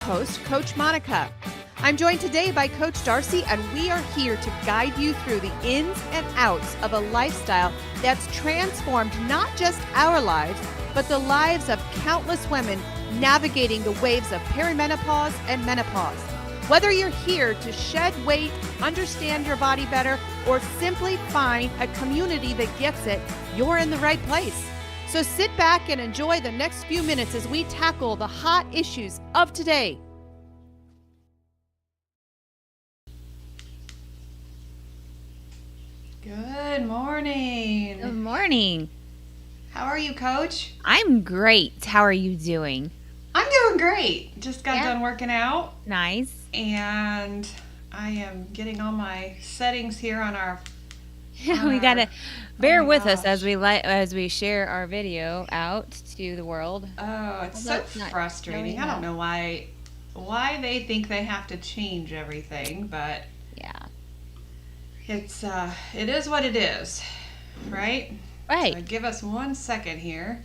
Host, Coach Monica. I'm joined today by Coach Darcy, and we are here to guide you through the ins and outs of a lifestyle that's transformed not just our lives, but the lives of countless women navigating the waves of perimenopause and menopause. Whether you're here to shed weight, understand your body better, or simply find a community that gets it, you're in the right place. So sit back and enjoy the next few minutes as we tackle the hot issues of today. Good morning. Good morning. How are you, Coach? I'm great. How are you doing? I'm doing great. Just got done working out. Nice. And I am getting all my settings here on our... We gotta bear with us as we share our video out to the world. Oh, it's so frustrating. I don't know why they think they have to change everything, but yeah, it is what it is, right? Right. So give us 1 second here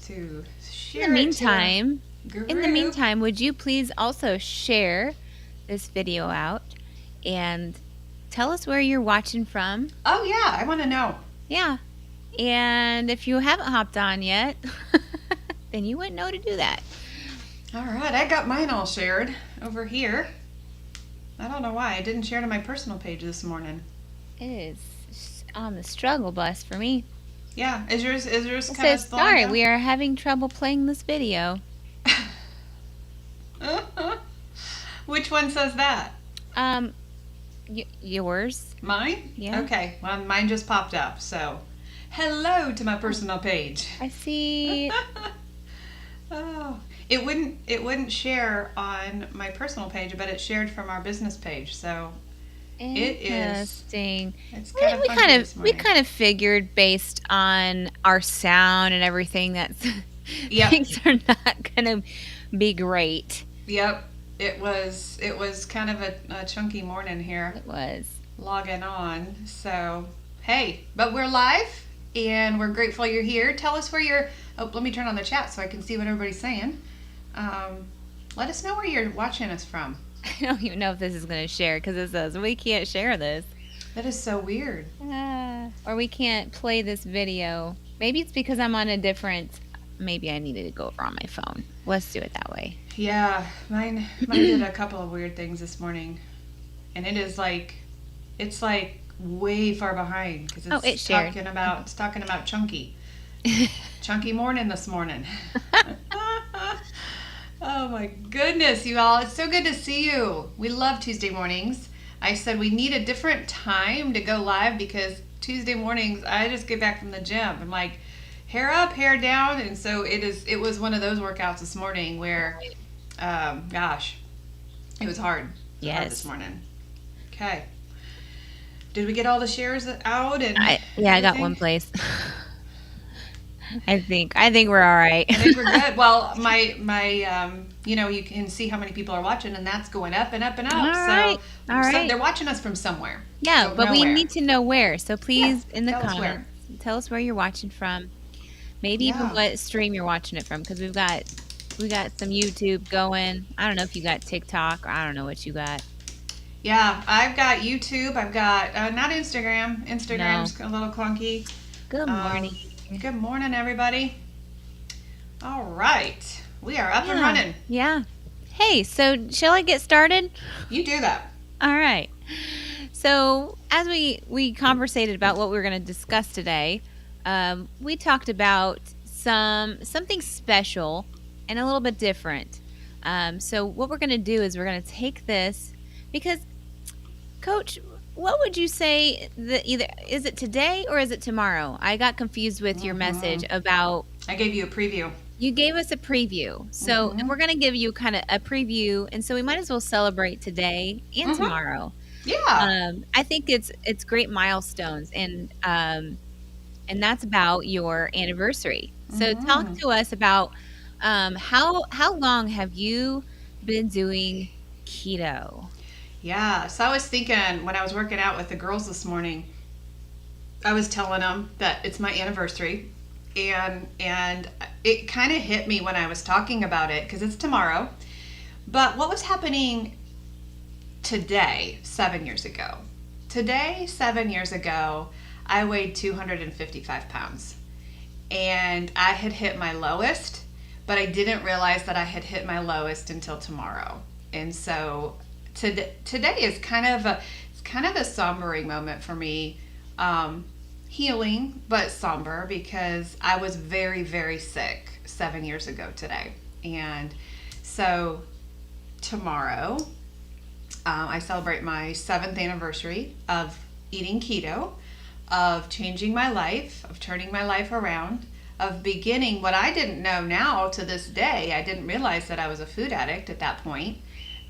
to share. In the meantime, would you please also share this video out and tell us where you're watching from? Oh yeah, I want to know. Yeah. And if you haven't hopped on yet, then you wouldn't know to do that. All right, I got mine all shared over here. I don't know why I didn't share to my personal page this morning. It is on the struggle bus for me. Yeah, is yours kind of says, sorry, we are having trouble playing this video. Which one says that? Yours. Mine? Yeah. Okay, well, mine just popped up, so hello to my personal page. I see. Oh, it wouldn't share on my personal page, but it shared from our business page, so interesting. It's kind of we kind of figured based on our sound and everything that things are not gonna be great. Yep. It was kind of a chunky morning here. It was. Logging on. So, hey, but we're live and we're grateful you're here. Tell us where you're... Oh, let me turn on the chat so I can see what everybody's saying. Let us know where you're watching us from. I don't even know if this is going to share because it says we can't share this. That is so weird. Or we can't play this video. Maybe it's because I'm on a different... Maybe I needed to go over on my phone. Let's do it that way. Yeah, mine did a couple of weird things this morning, and it's like way far behind because it's talking about chunky morning this morning. Oh my goodness, you all! It's so good to see you. We love Tuesday mornings. I said we need a different time to go live because Tuesday mornings I just get back from the gym. I'm like, hair up, hair down, and so it was one of those workouts this morning where, gosh, it was hard. Yes. This morning. Okay. Did we get all the shares out? And I got one place. I think we're all right. I think we're good. Well, my you can see how many people are watching, and that's going up and up and up. All right. So they're watching us from somewhere. Yeah, so but we need to know where. So please, in the comments, tell us where you're watching from. Maybe even what stream you're watching it from, because we got some YouTube going. I don't know if you got TikTok, or I don't know what you got. Yeah, I've got YouTube. I've got not Instagram. Instagram's a little clunky. Good morning. Good morning, everybody. All right, we are up and running. Yeah. Hey, so shall I get started? You do that. All right. So as we conversated about what we were going to discuss today. We talked about something special and a little bit different. So what we're going to do is we're going to take this because, Coach, what would you say that either is it today or is it tomorrow? I got confused with your message about. I gave you a preview. You gave us a preview. So and we're going to give you kind of a preview, and so we might as well celebrate today and tomorrow. Yeah. I think it's great milestones and that's about your anniversary. So talk to us about how long have you been doing keto? Yeah, so I was thinking when I was working out with the girls this morning, I was telling them that it's my anniversary, and it kind of hit me when I was talking about it because it's tomorrow. But what was happening today, 7 years ago? Today, 7 years ago, I weighed 255 pounds. And I had hit my lowest, but I didn't realize that I had hit my lowest until tomorrow. And so today is kind of a sombering moment for me. Healing, but somber, because I was very, very sick 7 years ago today. And so tomorrow, I celebrate my 7th anniversary of eating keto, of changing my life, of turning my life around, of beginning what I didn't know now to this day. I didn't realize that I was a food addict at that point.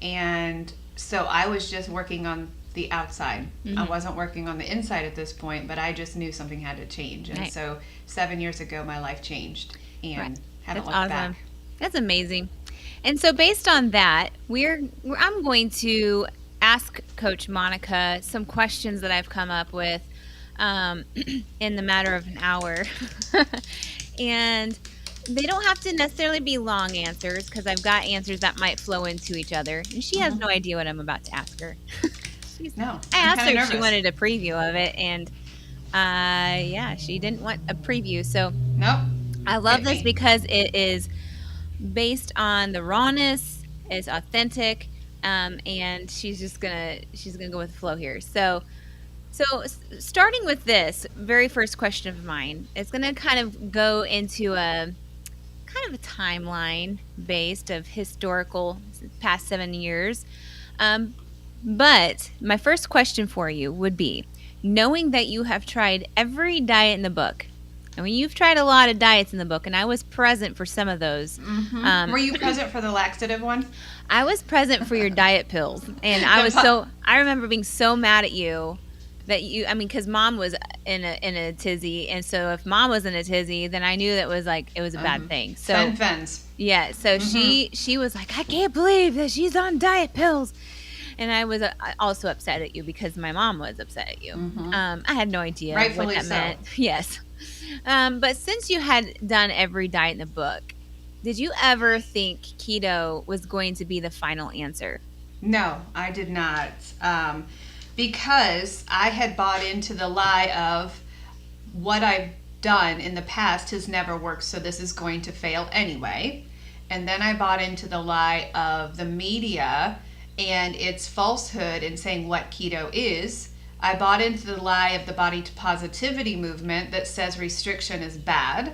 And so I was just working on the outside. Mm-hmm. I wasn't working on the inside at this point, but I just knew something had to change. And Right. so 7 years ago, my life changed and Right. haven't That's looked awesome. back. That's amazing. And so based on that, I'm going to ask Coach Monica some questions that I've come up with in the matter of an hour. And they don't have to necessarily be long answers, because I've got answers that might flow into each other. And she has no idea what I'm about to ask her. No, I I'm asked her kinda if she nervous. wanted a preview of it, and yeah, she didn't want a preview. So Nope. I love Hit this me. because it is based on the rawness, it's authentic, and she's gonna go with the flow here. So starting with this very first question of mine, it's gonna kind of go into a kind of a timeline based of historical past 7 years. But my first question for you would be, knowing that you have tried every diet in the book, I mean, you've tried a lot of diets in the book, and I was present for some of those. Were you present for the laxative one? I was present for your diet pills, and I remember being so mad at you that because Mom was in a tizzy, and so if Mom was in a tizzy, then I knew that was it was a bad thing. So Fens. yeah, so she was like, I can't believe that she's on diet pills. And I was also upset at you because my mom was upset at you. I had no idea Rightfully what that so. meant. Yes. But since you had done every diet in the book, did you ever think keto was going to be the final answer? No, I did not. Because I had bought into the lie of what I've done in the past has never worked, so this is going to fail anyway. And then I bought into the lie of the media and its falsehood in saying what keto is. I bought into the lie of the body positivity movement that says restriction is bad.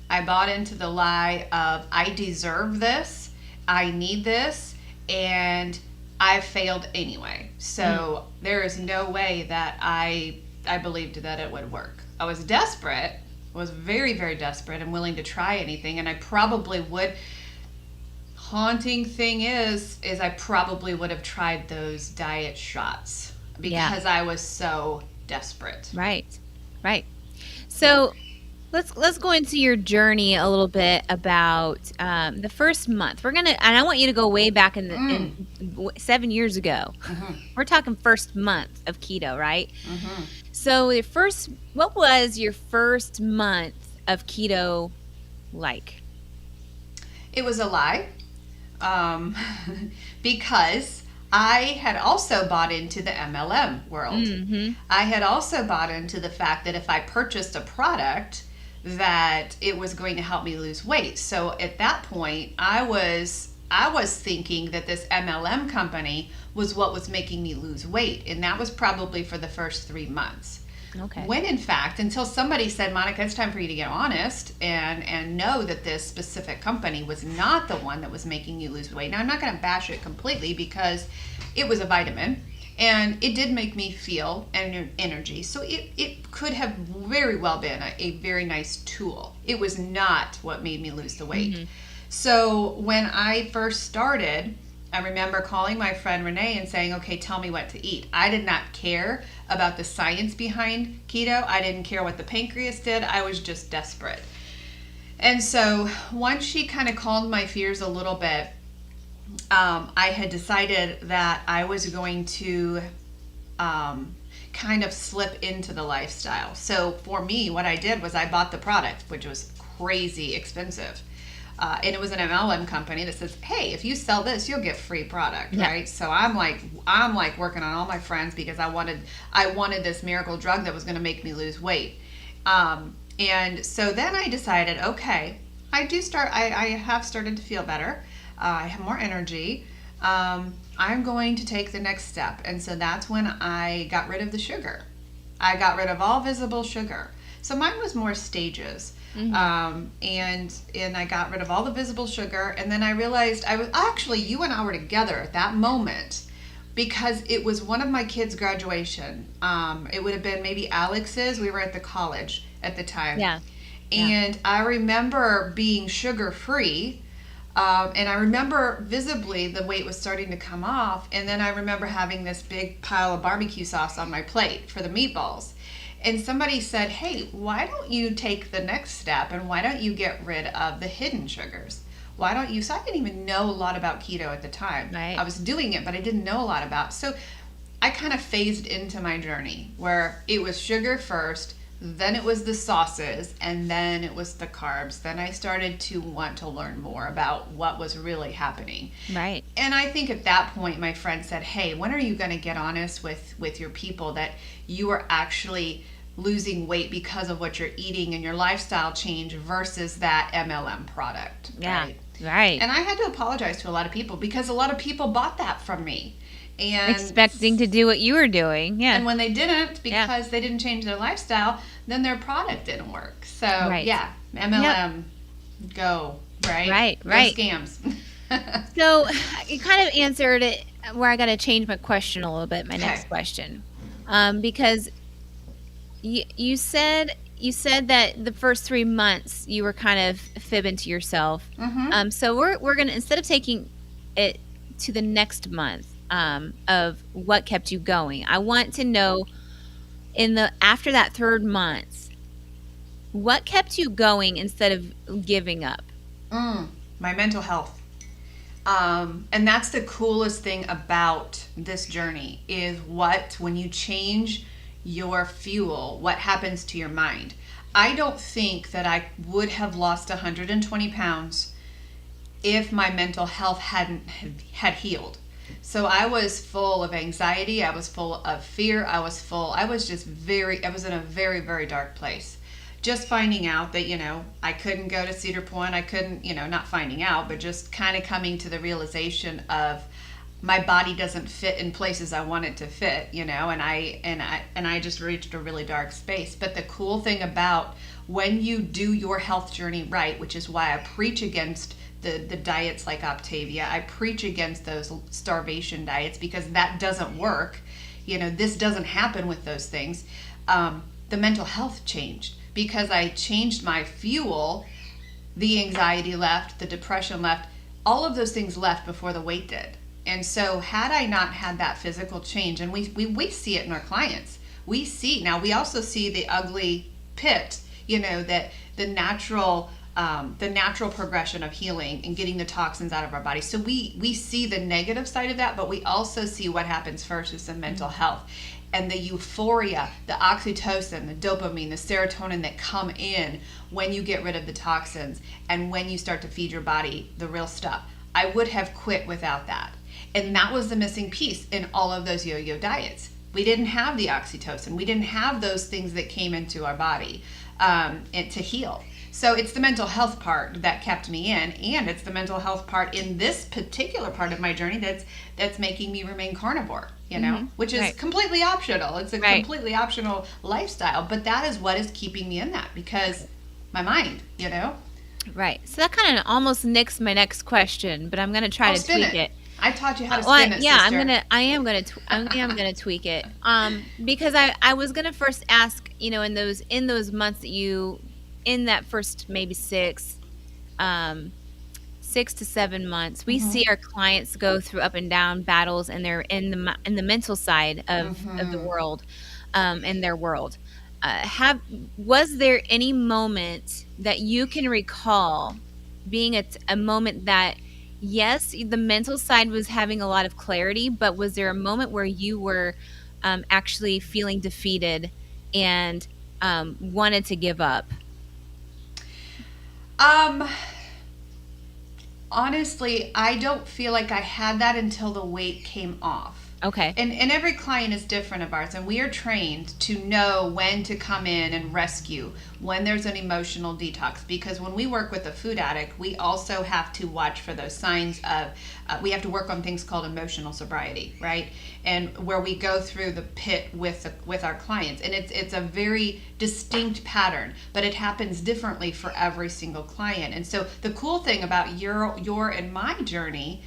I bought into the lie of I deserve this, I need this, and I failed anyway. So there is no way that I believed that it would work. I was desperate, was very, very desperate and willing to try anything, and I probably would. Haunting thing is I probably would have tried those diet shots because I was so desperate. Right. So let's go into your journey a little bit about the first month. And I want you to go way back in 7 years ago. We're talking first month of keto, right? So what was your first month of keto like? It was a lie. Because I had also bought into the MLM world. I had also bought into the fact that if I purchased a product, that it was going to help me lose weight. So at that point, I was thinking that this MLM company was what was making me lose weight, and that was probably for the first 3 months. Okay. When in fact, until somebody said, Monica, it's time for you to get honest and know that this specific company was not the one that was making you lose weight. Now, I'm not going to bash it completely because it was a vitamin and it did make me feel energy. So it could have very well been a very nice tool. It was not what made me lose the weight. So when I first started, I remember calling my friend Renee and saying, okay, tell me what to eat. I did not care about the science behind keto. I didn't care what the pancreas did. I was just desperate. And so once she kind of calmed my fears a little bit, I had decided that I was going to kind of slip into the lifestyle. So for me, what I did was I bought the product, which was crazy expensive. and it was an MLM company that says, "Hey, if you sell this, you'll get free product." Yeah. Right? So I'm like working on all my friends because I wanted this miracle drug that was going to make me lose weight. And so then I decided, okay, I have started to feel better. I have more energy. I'm going to take the next step. And so that's when I got rid of the sugar. I got rid of all visible sugar. So mine was more stages. And I got rid of all the visible sugar. And then I realized you and I were together at that moment because it was one of my kids' graduation. It would have been maybe Alex's. We were at the college at the time. Yeah. And I remember being sugar-free. And I remember visibly the weight was starting to come off. And then I remember having this big pile of barbecue sauce on my plate for the meatballs. And somebody said, "Hey, why don't you take the next step and why don't you get rid of the hidden sugars? Why don't you?" So I didn't even know a lot about keto at the time. Right. I was doing it, but I didn't know a lot about it. So I kind of phased into my journey where it was sugar first, then it was the sauces, and then it was the carbs. Then I started to want to learn more about what was really happening. Right. And I think at that point, my friend said, "Hey, when are you going to get honest with your people that you are actually losing weight because of what you're eating and your lifestyle change versus that MLM product?" Yeah. Right? Right. And I had to apologize to a lot of people because a lot of people bought that from me. And Expecting to do what you were doing. Yeah. and when they didn't, because they didn't change their lifestyle, then their product didn't work. So Right. yeah, MLM, go, right? Right, Go right. scams. So you kind of answered it where I got to change my question a little bit, my Okay. next question. Because you said that the first 3 months you were kind of fibbing to yourself. So we're gonna, instead of taking it to the next month of what kept you going, I want to know after that third month, what kept you going instead of giving up? My mental health. And that's the coolest thing about this journey is when you change your fuel, what happens to your mind. I don't think that I would have lost 120 pounds if my mental health had healed. So I was full of anxiety. I was full of fear. I was in a very, very dark place. Just finding out that, I couldn't go to Cedar Point. I couldn't, not finding out, but just kind of coming to the realization of my body doesn't fit in places I want it to fit, and I just reached a really dark space. But the cool thing about when you do your health journey right, which is why I preach against the diets like Optavia, I preach against those starvation diets because that doesn't work. This doesn't happen with those things. The mental health changed because I changed my fuel. The anxiety left, the depression left, all of those things left before the weight did. And so had I not had that physical change, and we see it in our clients, we also see the ugly pit, that the natural progression of healing and getting the toxins out of our body. So we see the negative side of that, but we also see what happens first is the mental health and the euphoria, the oxytocin, the dopamine, the serotonin that come in when you get rid of the toxins and when you start to feed your body the real stuff. I would have quit without that. And that was the missing piece in all of those yo-yo diets. We didn't have the oxytocin. We didn't have those things that came into our body to heal. So it's the mental health part that kept me in, and it's the mental health part in this particular part of my journey that's making me remain carnivore, which is completely optional. It's a completely optional lifestyle, but that is what is keeping me in that because my mind, Right. So that kind of almost nicks my next question, but I'm going to try to tweak it. I taught you how to spin it, yeah, sister. I am gonna tweak it. Because I was gonna first ask, in those months that in that first maybe 6 to 7 months, we see our clients go through up and down battles, and they're in the mental side of the world, in their world. Was there any moment that you can recall being a moment that, yes, the mental side was having a lot of clarity, but was there a moment where you were actually feeling defeated and wanted to give up? Honestly, I don't feel like I had that until the weight came off. Okay. And every client is different of ours, and we are trained to know when to come in and rescue, when there's an emotional detox. Because when we work with a food addict, we also have to watch for those signs of, we have to work on things called emotional sobriety, right? And where we go through the pit with our clients. And it's a very distinct pattern, but it happens differently for every single client. And so the cool thing about your and my journey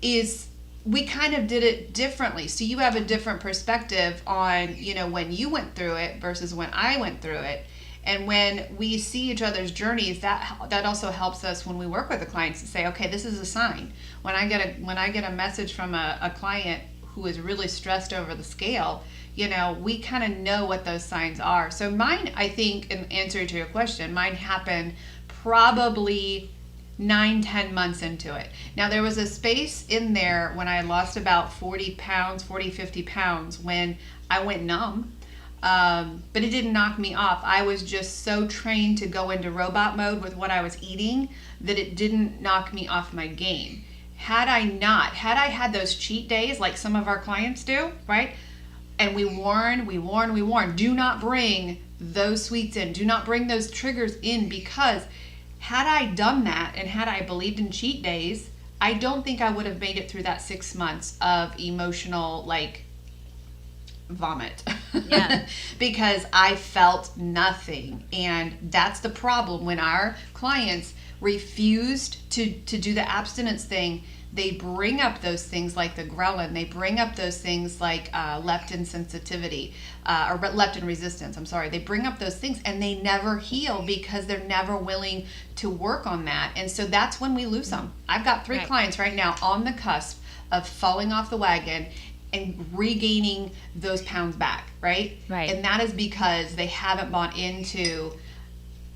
is we kind of did it differently. So you have a different perspective on, when you went through it versus when I went through it. And when we see each other's journeys, that also helps us when we work with the clients to say, okay, this is a sign. When I get a message from a client who is really stressed over the scale, we kind of know what those signs are. So mine, I think, in answer to your question, mine happened probably 9-10 months into it. Now, there was a space in there when I lost about 50 pounds when I went numb, but it didn't knock me off. I was just so trained to go into robot mode with what I was eating that it didn't knock me off my game. Had I had those cheat days like some of our clients do, right? And we warn, do not bring those sweets in, do not bring those triggers in, because had I done that and had I believed in cheat days, I don't think I would have made it through that 6 months of emotional, vomit. Yeah. Because I felt nothing. And that's the problem. When our clients refused to do the abstinence thing, they bring up those things like the ghrelin. They bring up those things like leptin sensitivity or leptin resistance. I'm sorry. They bring up those things and they never heal because they're never willing to work on that. And so that's when we lose them. I've got 3 clients right now on the cusp of falling off the wagon and regaining those pounds back, right? Right. And that is because they haven't bought into,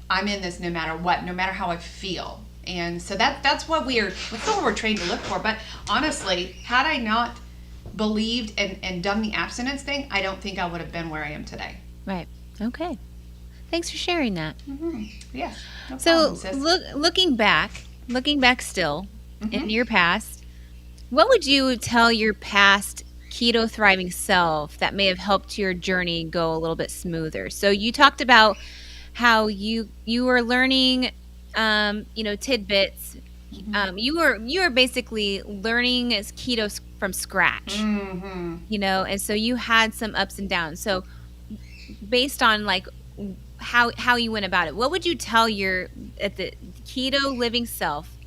I'm in this no matter what, no matter how I feel. And so that's what we're trained to look for. But honestly, had I not believed and done the abstinence thing, I don't think I would have been where I am today. Right. Okay. Thanks for sharing that. Mm-hmm. Yes. No So problem, sis. looking back still in your past, what would you tell your past keto thriving self that may have helped your journey go a little bit smoother? So you talked about how you were learning tidbits. Mm-hmm. You were basically learning as keto from scratch. Mm-hmm. And so you had some ups and downs. So based on how you went about it, what would you tell your at the keto living self,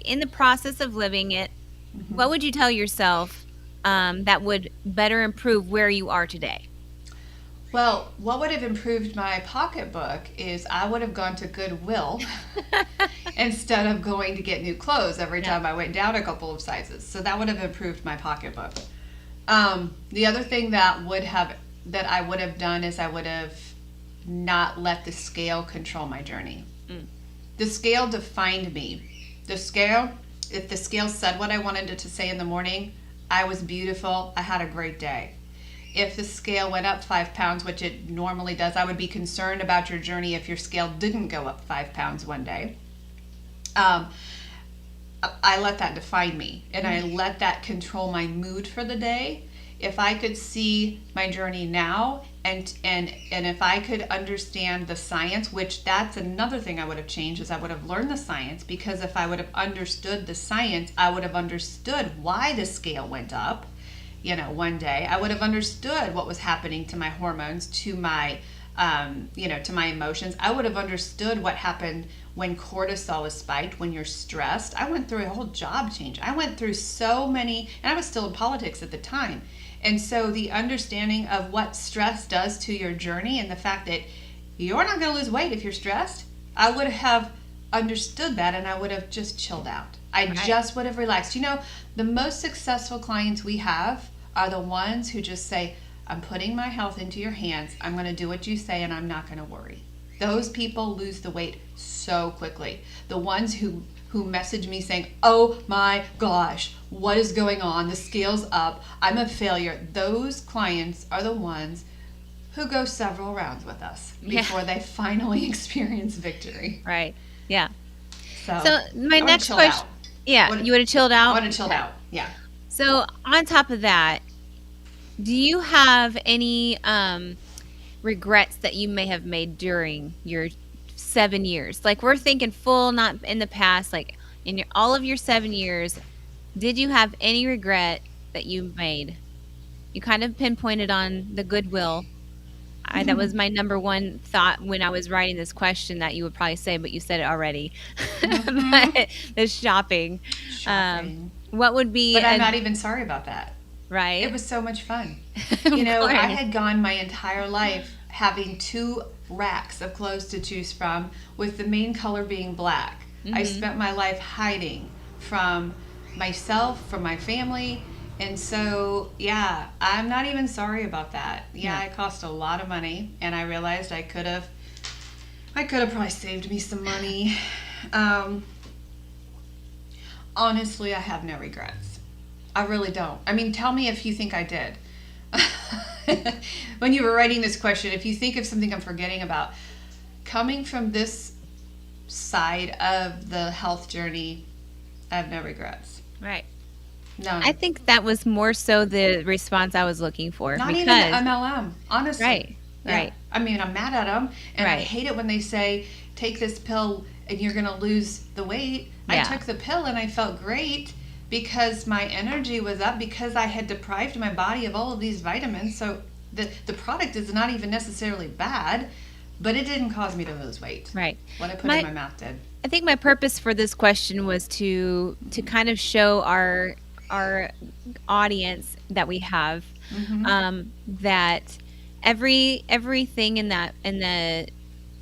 in the process of living it, Mm-hmm. what would you tell yourself that would better improve where you are today? Well, what would have improved my pocketbook is I would have gone to Goodwill instead of going to get new clothes every time I went down a couple of sizes. So that would have improved my pocketbook. The other thing that I would have done is I would have not let the scale control my journey. The scale defined me. If the scale said what I wanted it to say in the morning, I was beautiful, I had a great day. If the scale went up 5 pounds, which it normally does, I would be concerned about your journey if your scale didn't go up 5 pounds one day. I let that define me, and I let that control my mood for the day. If I could see my journey now, and if I could understand the science, which that's another thing I would have changed, is I would have learned the science, because if I would have understood the science, I would have understood why the scale went up. One day I would have understood what was happening to my hormones, to my, to my emotions. I would have understood what happened when cortisol is spiked, when you're stressed. I went through a whole job change. I went through so many, and I was still in politics at the time. And so the understanding of what stress does to your journey and the fact that you're not going to lose weight if you're stressed, I would have understood that, and I would have just chilled out. I just would have relaxed. The most successful clients we have are the ones who just say, I'm putting my health into your hands. I'm going to do what you say, and I'm not going to worry. Those people lose the weight so quickly. The ones who message me saying, oh my gosh, what is going on? The scale's up. I'm a failure. Those clients are the ones who go several rounds with us before they finally experience victory. Right. Yeah. So my I would've next chilled question, out. yeah, Would've- you would have chilled I out. would have chilled Okay. out. Yeah. So on top of that, do you have any regrets that you may have made during your 7 years? Like we're thinking full, not in the past. Like in all of your 7 years, did you have any regret that you made? You kind of pinpointed on the goodwill. That was my number one thought when I was writing this question that you would probably say, but you said it already. Mm-hmm. But the shopping. Shopping. What would be But I'm not even sorry about that. right? It was so much fun. Of You know, I course. had gone my entire life having 2 racks of clothes to choose from, with the main color being black. I spent my life hiding from myself, from my family. And so, yeah, I'm not even sorry about that. Yeah, Yeah. it cost a lot of money, and I realized I could have probably saved me some money. Um, Honestly, I have no regrets. I really don't. I mean, tell me if you think I did. When you were writing this question, if you think of something I'm forgetting about, coming from this side of the health journey, I have no regrets. Right. None. I think that was more so the response I was looking for. Not because, even the MLM, honestly. Right, Yeah. right. I mean, I'm mad at them, and I Right. hate it when they say, take this pill and you're going to lose the weight. I Yeah. took the pill and I felt great because my energy was up, because I had deprived my body of all of these vitamins. So the product is not even necessarily bad, but it didn't cause me to lose weight. Right. What I put My- in my mouth did. I think my purpose for this question was to kind of show our audience that we have that everything in the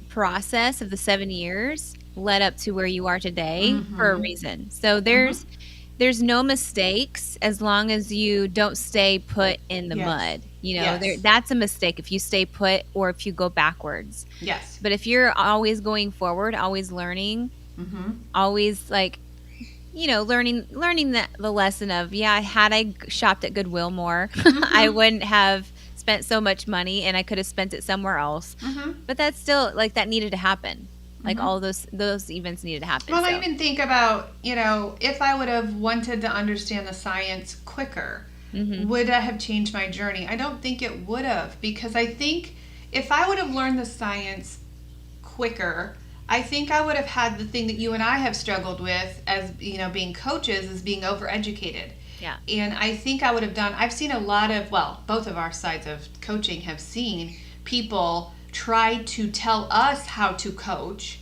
process of the 7 years led up to where you are today for a reason. So there's no mistakes as long as you don't stay put in the Yes. mud. You know, Yes. that's a mistake if you stay put or if you go backwards. Yes. But if you're always going forward, always learning, Mm-hmm. always like, you know, learning the lesson of, yeah, had I shopped at Goodwill more, I wouldn't have spent so much money and I could have spent it somewhere else. Mm-hmm. But that's still like that needed to happen. Like all those events needed to happen. Well, I so. even think about, you know, if I would have wanted to understand the science quicker, would I have changed my journey? I don't think it would have, because I think if I would have learned the science quicker, I think I would have had the thing that you and I have struggled with as, you know, being coaches, is being overeducated. Yeah. And I think I would have I've seen a lot of, well, both of our sides of coaching have seen people try to tell us how to coach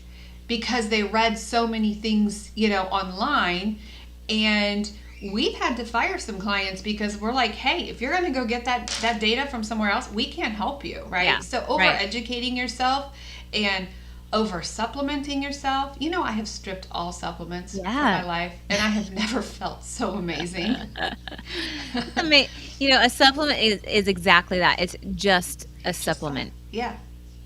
because they read so many things, you know, online. And we've had to fire some clients because we're like, hey, if you're going to go get that data from somewhere else, we can't help you, right? Yeah, So over-educating yourself and over supplementing yourself. You know, I have stripped all supplements from my life, and I have never felt so amazing. I mean, you know, a supplement is exactly that. It's just a supplement. Yeah.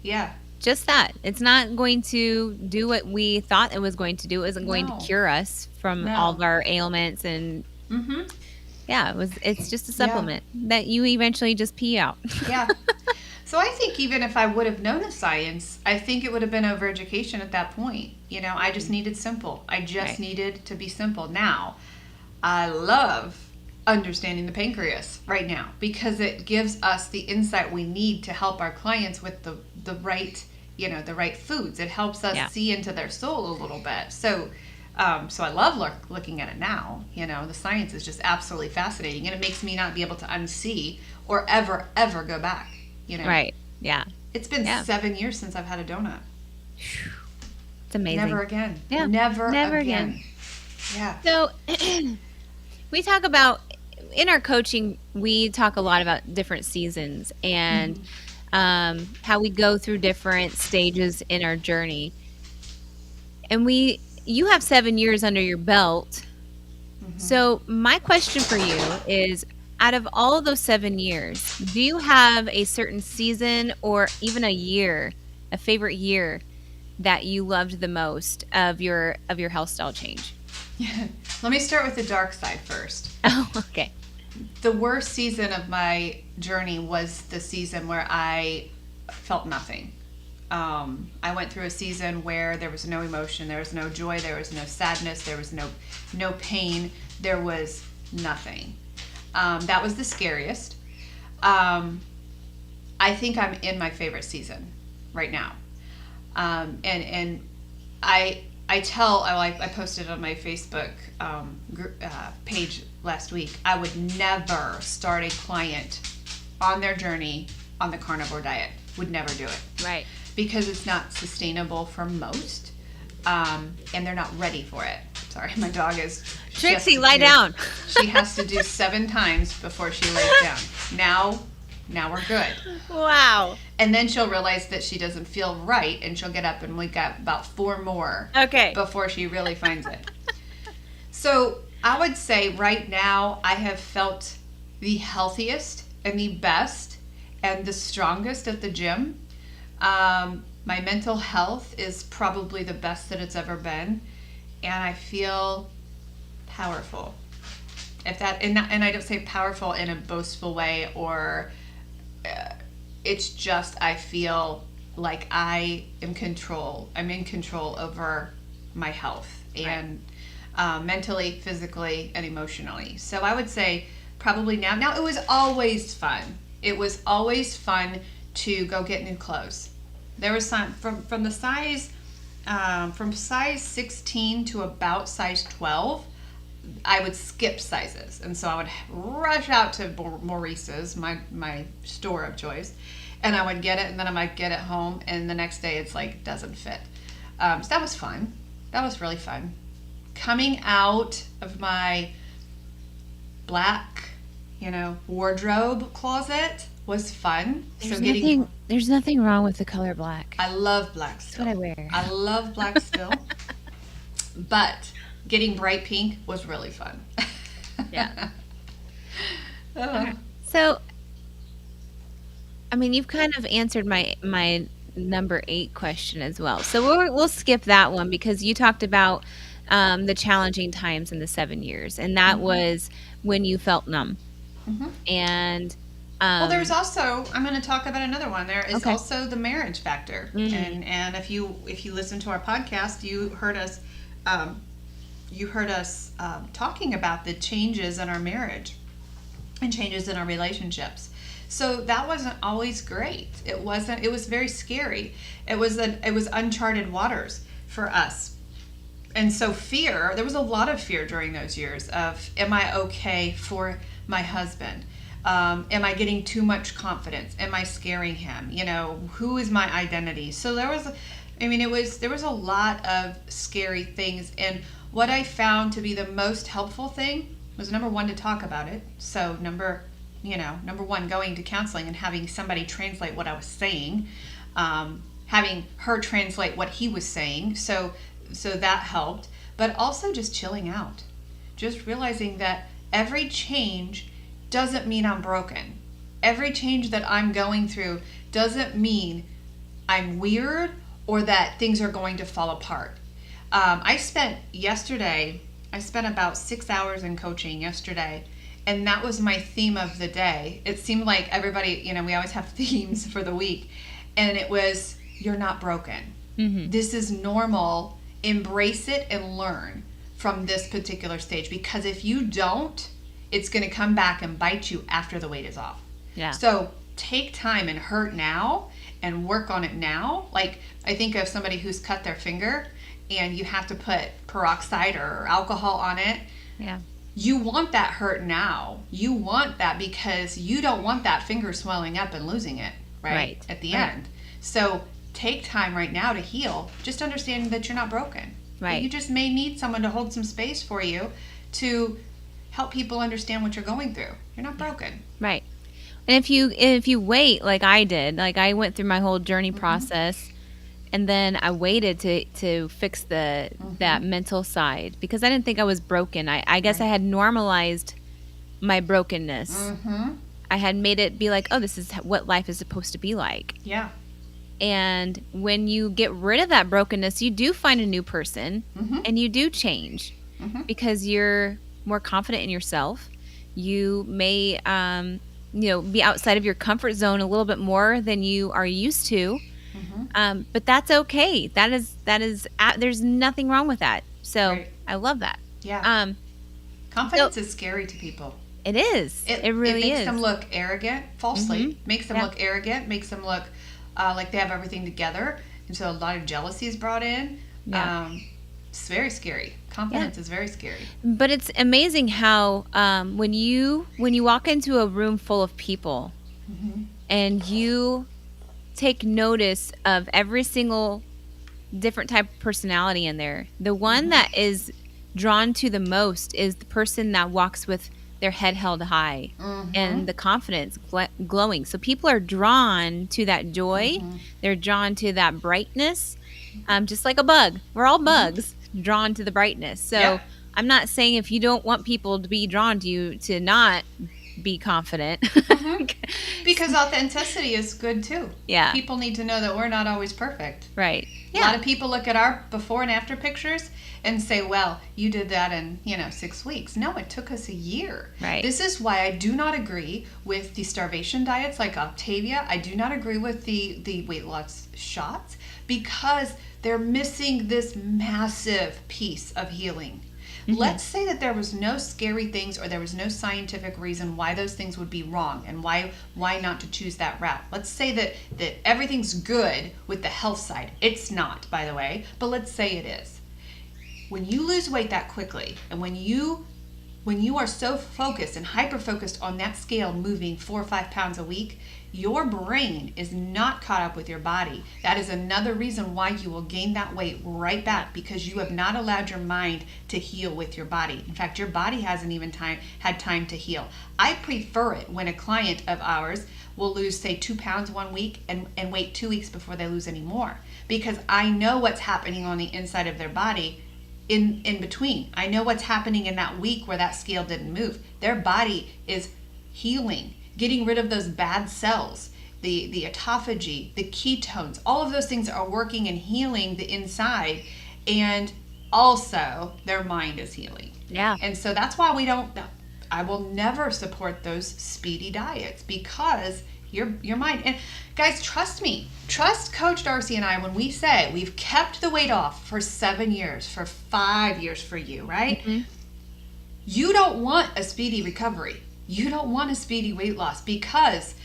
Yeah. Just that. It's not going to do what we thought it was going to do. It isn't going No. to cure us from No. all of our ailments and Mm-hmm. yeah, it's just a supplement that you eventually just pee out. Yeah. So I think even if I would have known the science, I think it would have been overeducation at that point. You know, I just needed simple. I just Right. needed to be simple. Now, I love understanding the pancreas right now because it gives us the insight we need to help our clients with the right, you know, the right foods. It helps us see into their soul a little bit. So I love looking at it now. You know, the science is just absolutely fascinating, and it makes me not be able to unsee or ever go back. You know, Right. Yeah. It's been 7 years since I've had a donut. It's amazing. Never again. Yeah. Never again. Yeah. So we talk about in our coaching, we talk a lot about different seasons and how we go through different stages in our journey. And you have 7 years under your belt. So my question for you is, out of all of those 7 years, do you have a certain season or even a year, a favorite year that you loved the most of your health style change? Let me start with the dark side first. Oh, okay. The worst season of my journey was the season where I felt nothing. I went through a season where there was no emotion, there was no joy, there was no sadness, there was no pain, there was nothing. That was the scariest. I think I'm in my favorite season right now. And I posted on my Facebook page last week, I would never start a client on their journey on the carnivore diet. Would never do it. Right. Because it's not sustainable for most, and they're not ready for it. Sorry, my dog is... Trixie, lie down. She has to do 7 times before she lays down. Now we're good. Wow. And then she'll realize that she doesn't feel right, and she'll get up and wake up about 4 more before she really finds it. So I would say right now I have felt the healthiest and the best and the strongest at the gym. My mental health is probably the best that it's ever been, and I feel powerful. And I don't say powerful in a boastful way, or it's just I feel like I am I'm in control over my health, and mentally, physically, and emotionally. So I would say probably now. Now, it was always fun. It was always fun to go get new clothes. There was some from the size from size 16 to about size 12. I would skip sizes, and so I would rush out to Maurice's, my store of choice, and I would get it, and then I might get it home, and the next day it's like doesn't fit. So that was fun. That was really fun. Coming out of my black, wardrobe closet was fun. There's nothing wrong with the color black. I love black still. That's what I wear. I love black still. But getting bright pink was really fun. Yeah. So, I mean, you've kind of answered my number 8 question as well. So we'll skip that one because you talked about the challenging times in the 7 years, and that was when you felt numb. Mm-hmm. And well, there's also, I'm going to talk about another one. There is also the marriage factor, and if you listen to our podcast, you heard us talking about the changes in our marriage and changes in our relationships. So that wasn't always great. It was very scary. It was uncharted waters for us. And so there was a lot of fear during those years of, am I okay for my husband? Am I getting too much confidence? Am I scaring him? Who is my identity? So there was a lot of scary things. And what I found to be the most helpful thing was, number 1, to talk about it. So number 1, going to counseling and having somebody translate what I was saying, having her translate what he was saying. So that helped, but also just chilling out, just realizing that every change doesn't mean I'm broken. Every change that I'm going through doesn't mean I'm weird or that things are going to fall apart. I spent about 6 hours in coaching yesterday, and that was my theme of the day. It seemed like everybody, we always have themes for the week, and it was, you're not broken. Mm-hmm. This is normal. Embrace it and learn from this particular stage, because if you don't, it's going to come back and bite you after the weight is off. Yeah. So take time and hurt now and work on it now. Like, I think of somebody who's cut their finger and you have to put peroxide or alcohol on it. Yeah. You want that hurt now. You want that because you don't want that finger swelling up and losing it, right? At the end. So take time right now to heal, just understanding that you're not broken. Right. You just may need someone to hold some space for you to help people understand what you're going through. You're not broken. Right. And if you wait, like I did, like I went through my whole journey process, and then I waited to fix that mental side, because I didn't think I was broken. I guess I had normalized my brokenness. Mm-hmm. I had made it be like, oh, this is what life is supposed to be like. Yeah. And when you get rid of that brokenness, you do find a new person, and you do change, because you're more confident in yourself. You may, be outside of your comfort zone a little bit more than you are used to. But that's okay. There's nothing wrong with that. So Right. I love that. Yeah. Confidence so- is scary to people. It is. It really makes is. them look arrogant, falsely. Makes them Yeah. look arrogant, makes them look like they have everything together. And so a lot of jealousy is brought in. Yeah. It's very scary. Confidence is very scary. But it's amazing how when you walk into a room full of people and you take notice of every single different type of personality in there, the one that is drawn to the most is the person that walks with their head held high and the confidence glowing. So people are drawn to that joy. They're drawn to that brightness, just like a bug. We're all bugs drawn to the brightness. So I'm not saying if you don't want people to be drawn to you to not be confident. Because authenticity is good too. Yeah. People need to know that we're not always perfect. Right. A lot of people look at our before and after pictures and say, well, you did that in, 6 weeks. No, it took us a year. Right. This is why I do not agree with the starvation diets like Octavia. I do not agree with the weight loss shots because they're missing this massive piece of healing. Let's say that there was no scary things or there was no scientific reason why those things would be wrong and why not to choose that route. Let's say that everything's good with the health side. It's not, by the way, but let's say it is. When you lose weight that quickly and when you are so focused and hyper-focused on that scale moving 4 or 5 pounds a week, your brain is not caught up with your body. That is another reason why you will gain that weight right back because you have not allowed your mind to heal with your body. In fact, your body hasn't even had time to heal. I prefer it when a client of ours will lose, say, 2 pounds 1 week and wait 2 weeks before they lose any more because I know what's happening on the inside of their body in between. I know what's happening in that week where that scale didn't move. Their body is healing, getting rid of those bad cells, the autophagy, the ketones, all of those things are working and healing the inside, and also their mind is healing. Yeah. And so that's why I will never support those speedy diets because your mind, and guys, trust me, trust Coach Darcy and I when we say we've kept the weight off for 7 years, for 5 years for you, right? You don't want a speedy recovery. You don't want a speedy weight loss because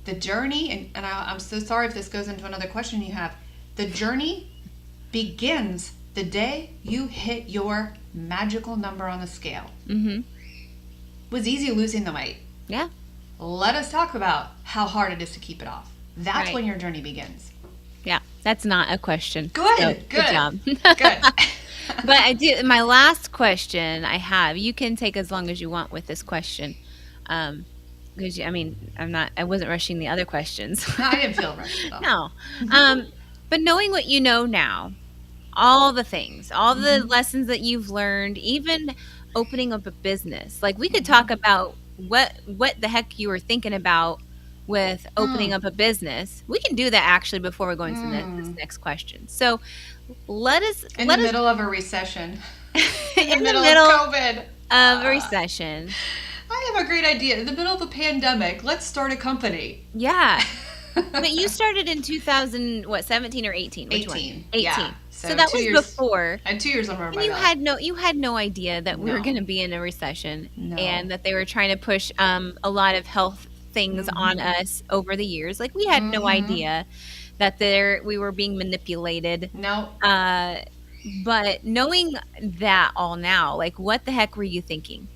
the journey, and I'm so sorry if this goes into another question you have, the journey begins the day you hit your magical number on the scale. It was easy losing the weight. Yeah. Let us talk about how hard it is to keep it off. That's Right. when your journey begins. Yeah. That's not a question. Good, So, good. Good job. Good. But I do. My last question I have. You can take as long as you want with this question, because I wasn't rushing the other questions. No, I didn't feel rushed at all. No. But knowing what you know now, all the things, all the lessons that you've learned, even opening up a business. Like we could talk about what the heck you were thinking about with opening up a business. We can do that actually before we go into this next question. So let us In the middle of a recession. in the middle middle of COVID. of a recession. I have a great idea. In the middle of a pandemic, let's start a company. Yeah. But you started in 2017 or 18? Which 18. One? 18. Yeah. So So that 2 was years- before. I had 2 years under And my you belt. had no idea that we were No. going to be in a recession No. and that they were trying to push a lot of health things on us over the years. Like we had no idea that we were being manipulated. No. But knowing that all now, like what the heck were you thinking?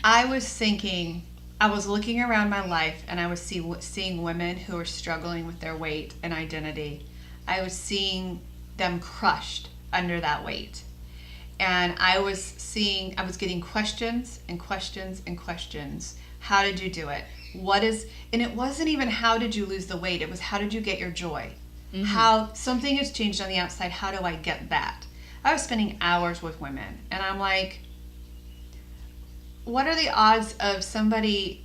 I was thinking, I was looking around my life and I was seeing women who were struggling with their weight and identity. I was seeing them crushed under that weight. And I was getting questions and questions and questions. How did you do it? And it wasn't even how did you lose the weight? It was how did you get your joy? How something has changed on the outside. How do I get that? I was spending hours with women and I'm like, what are the odds of somebody,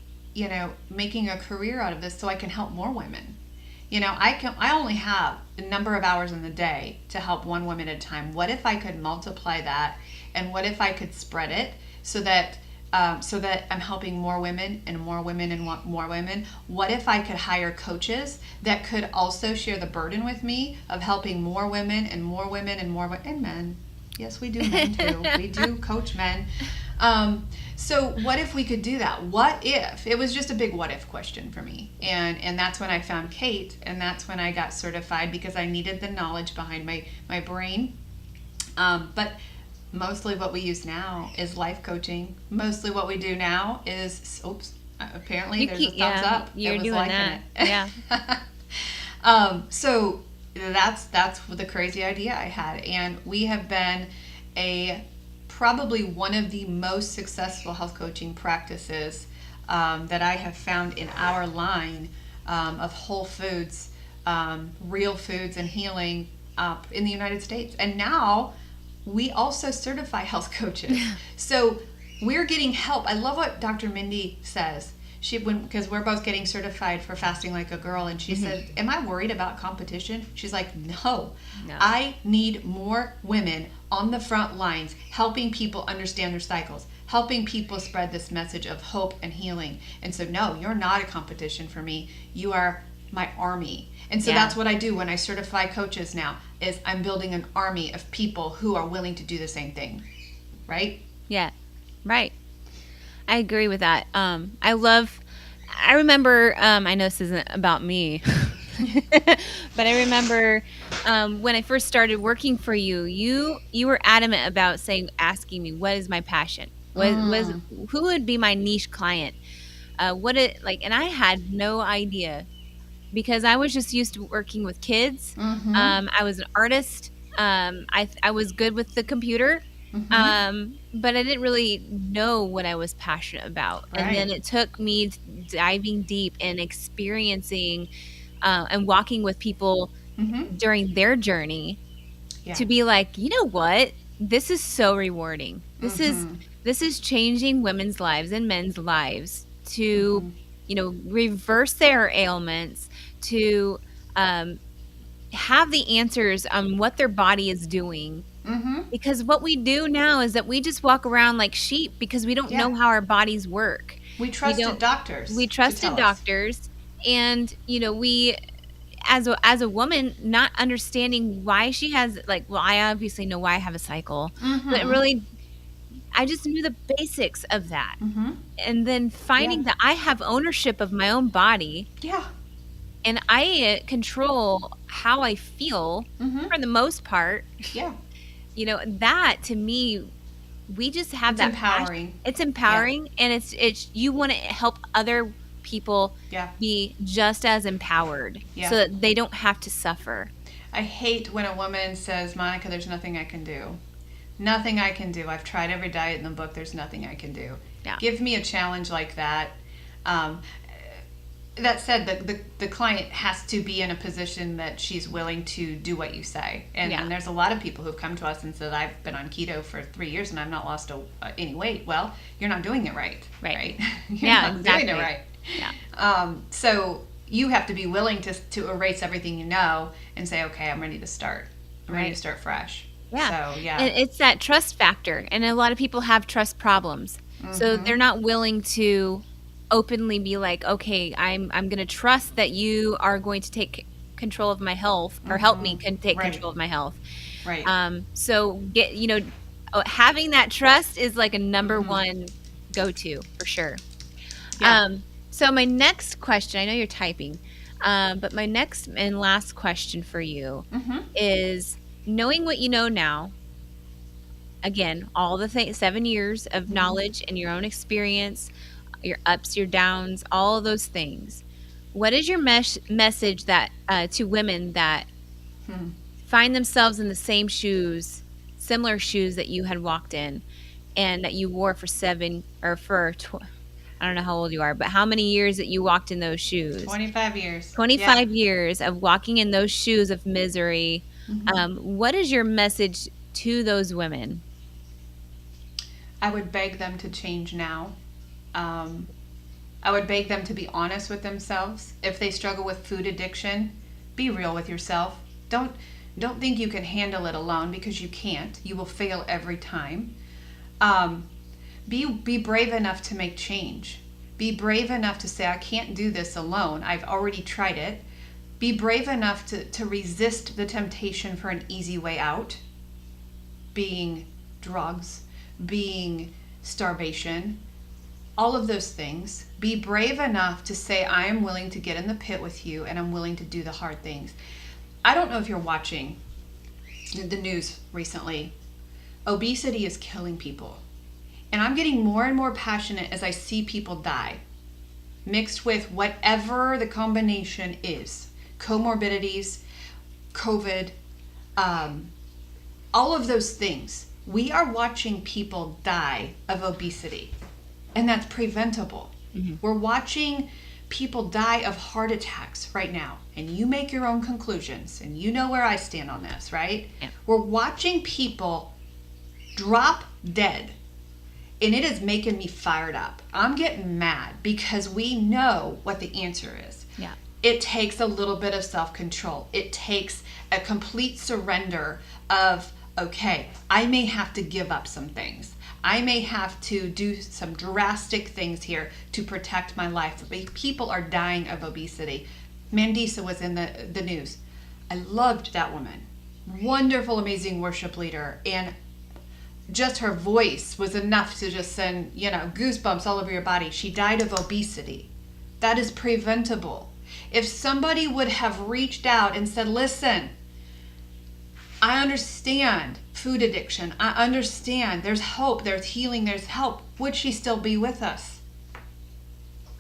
making a career out of this so I can help more women? I only have a number of hours in the day to help one woman at a time. What if I could multiply that? And what if I could spread it so that so that I'm helping more women and more women and more women? What if I could hire coaches that could also share the burden with me of helping more women and more women and more and men? Yes, we do men too. We do coach men. So what if we could do that? What if? It was just a big what if question for me. And that's when I found Kate, and that's when I got certified because I needed the knowledge behind my brain. But mostly what we use now is life coaching. Mostly what we do now is, apparently there's a thumbs up. You're doing that. Yeah. So that's the crazy idea I had. And we have been probably one of the most successful health coaching practices that I have found in our line of whole foods, real foods and healing in the United States. And now we also certify health coaches. So we're getting help. I love what Dr. Mindy says. Because we're both getting certified for fasting like a girl, and she said, am I worried about competition? She's like, no. I need more women on the front lines helping people understand their cycles, helping people spread this message of hope and healing. And so, no, you're not a competition for me. You are my army. And so that's what I do when I certify coaches now, is I'm building an army of people who are willing to do the same thing. Right? Yeah. Right. I agree with that. I remember, I know this isn't about me, but I remember when I first started working for you, you were adamant about asking me, what is my passion? Who would be my niche client? And I had no idea because I was just used to working with kids. I was an artist. I was good with the computer. But I didn't really know what I was passionate about. Right. And then it took me diving deep and experiencing and walking with people during their journey to be like, you know what? This is so rewarding. This is changing women's lives and men's lives to, reverse their ailments, to have the answers on what their body is doing. Because what we do now is that we just walk around like sheep because we don't know how our bodies work. We trusted doctors. We trusted doctors. And, we, as a woman, not understanding why she has, I obviously know why I have a cycle. But really, I just knew the basics of that. And then finding that I have ownership of my own body. Yeah. And I control how I feel for the most part. Yeah. That to me, we just have it's empowering. It's empowering, and it's you want to help other people be just as empowered so that they don't have to suffer. I hate when a woman says, Monica, there's nothing I can do. Nothing I can do. I've tried every diet in the book. There's nothing I can do. Yeah. Give me a challenge like that. That said, the client has to be in a position that she's willing to do what you say. And there's a lot of people who've come to us and said, I've been on keto for 3 years and I've not lost any weight. Well, you're not doing it right. Right? You're not doing it right. Yeah. So you have to be willing to erase everything you know and say, okay, I'm ready to start. I'm ready to start fresh. Yeah. So, and it's that trust factor. And a lot of people have trust problems. So they're not willing to openly be like, okay, I'm going to trust that you are going to take control of my health or help me take control of my health. Right. So having that trust is like a number one go-to for sure. Yeah. So my next question, I know you're typing, but my next and last question for you is, knowing what you know now, again, all the 7 years of knowledge and your own experience, your ups, your downs, all of those things. What is your message that to women that find themselves in the same shoes, similar shoes that you had walked in, and that you wore for I don't know how old you are, but how many years that you walked in those shoes? 25 years. 25 years of walking in those shoes of misery. What is your message to those women? I would beg them to change now. I would beg them to be honest with themselves. If they struggle with food addiction, be real with yourself. Don't think you can handle it alone, because you can't. You will fail every time. Be brave enough to make change. Be brave enough to say, I can't do this alone. I've already tried it. Be brave enough to resist the temptation for an easy way out, being drugs, being starvation, all of those things. Be brave enough to say, I am willing to get in the pit with you and I'm willing to do the hard things. I don't know if you're watching the news recently. Obesity is killing people. And I'm getting more and more passionate as I see people die, mixed with whatever the combination is. Comorbidities, COVID, all of those things. We are watching people die of obesity, and that's preventable. Mm-hmm. We're watching people die of heart attacks right now, and you make your own conclusions, and you know where I stand on this, right? Yeah. We're watching people drop dead, and it is making me fired up. I'm getting mad because we know what the answer is. Yeah. It takes a little bit of self-control. It takes a complete surrender of, okay, I may have to give up some things. I may have to do some drastic things here to protect my life. People are dying of obesity. Mandisa was in the news. I loved that woman. Wonderful, amazing worship leader. And just her voice was enough to just send, goosebumps all over your body. She died of obesity. That is preventable. If somebody would have reached out and said, listen, I understand food addiction. I understand there's hope, there's healing, there's help. Would she still be with us?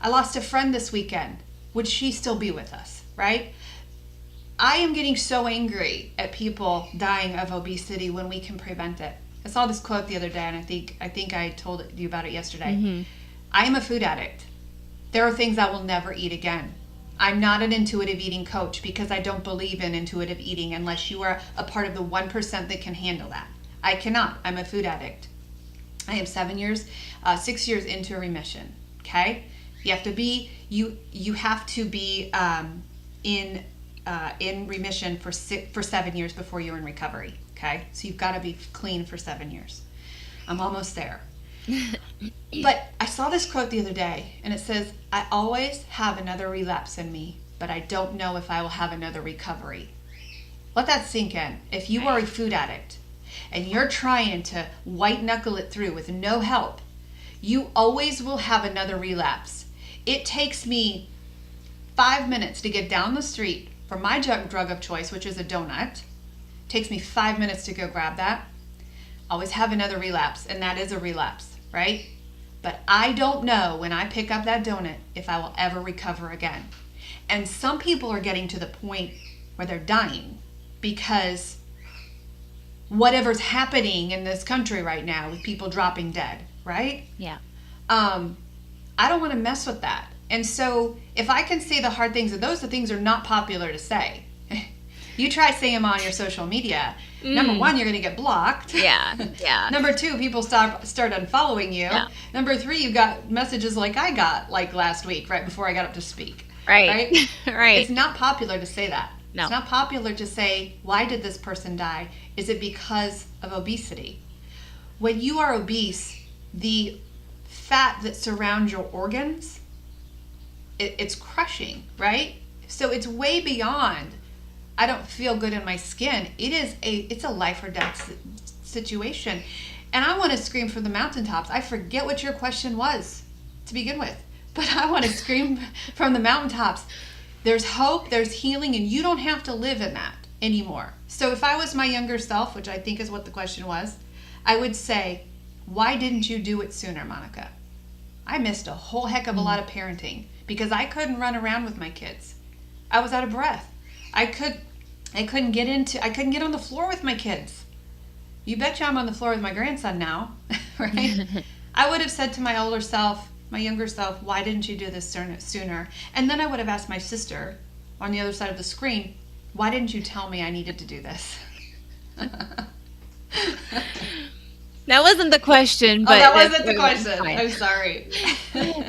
I lost a friend this weekend. Would she still be with us, right? I am getting so angry at people dying of obesity when we can prevent it. I saw this quote the other day, and I think I told you about it yesterday. Mm-hmm. I am a food addict. There are things I will never eat again. I'm not an intuitive eating coach because I don't believe in intuitive eating unless you are a part of the 1% that can handle that. I cannot. I'm a food addict. I am 6 years into remission. Okay, you have to be in remission for 7 years before you're in recovery. Okay, so you've got to be clean for 7 years. I'm almost there. But I saw this quote the other day, and it says, I always have another relapse in me, but I don't know if I will have another recovery. Let that sink in. If you are a food addict and you're trying to white knuckle it through with no help, you always will have another relapse. It takes me 5 minutes to get down the street for my drug of choice, which is a donut. It takes me 5 minutes to go grab that. Always have another relapse, and that is a relapse. Right? But I don't know when I pick up that donut if I will ever recover again. And some people are getting to the point where they're dying because whatever's happening in this country right now with people dropping dead, right? Yeah. I don't want to mess with that. And so if I can say the hard things, and those things are not popular to say. You try saying them on your social media. Number one, you're going to get blocked. Yeah. Number two, people start unfollowing you. Yeah. Number three, you got messages like I got like last week, right before I got up to speak. Right. Right. It's not popular to say that. No. It's not popular to say, why did this person die? Is it because of obesity? When you are obese, the fat that surrounds your organs, it's crushing, right? So it's way beyond, I don't feel good in my skin. It's a life or death situation. And I want to scream from the mountaintops. I forget what your question was to begin with, but I want to scream from the mountaintops. There's hope, there's healing, and you don't have to live in that anymore. So if I was my younger self, which I think is what the question was, I would say, why didn't you do it sooner, Monica? I missed a whole heck of a lot of parenting because I couldn't run around with my kids. I was out of breath. I couldn't get on the floor with my kids. You betcha I'm on the floor with my grandson now, right? I would have said to my younger self, why didn't you do this sooner? And then I would have asked my sister on the other side of the screen, why didn't you tell me I needed to do this? That wasn't the question, but that wasn't the question. I'm sorry.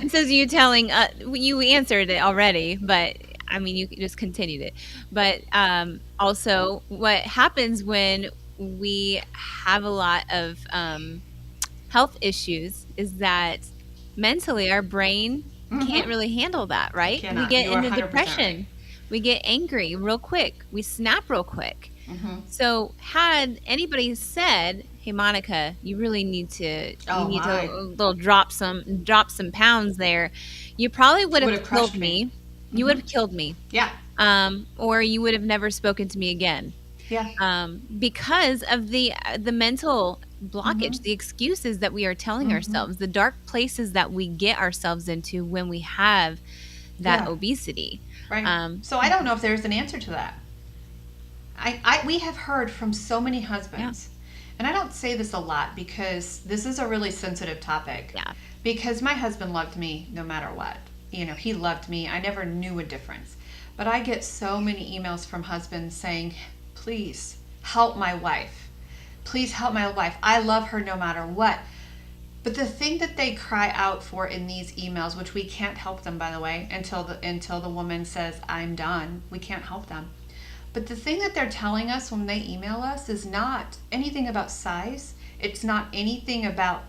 So you answered it already, but I mean, you just continued it. But also, what happens when we have a lot of health issues is that mentally our brain can't really handle that, right? We Cannot. get You are into 100% depression. right. We get angry real quick. We snap real quick. So had anybody said, "Hey Monica, you really need to Oh my. little drop some pounds there," you probably would Would have have killed crushed me. me. You would have killed me. Yeah. Or you would have never spoken to me again. Yeah. Because of the mental blockage, the excuses that we are telling ourselves, the dark places that we get ourselves into when we have that Yeah. obesity. Right. So I don't know if there's an answer to that. We have heard from so many husbands, and I don't say this a lot because this is a really sensitive topic. Yeah. Because my husband loved me no matter what. You know, he loved me. I never knew a difference. But I get so many emails from husbands saying, please help my wife. Please help my wife. I love her no matter what. But the thing that they cry out for in these emails, which we can't help them, by the way, until the woman says, I'm done. We can't help them. But the thing that they're telling us when they email us is not anything about size. It's not anything about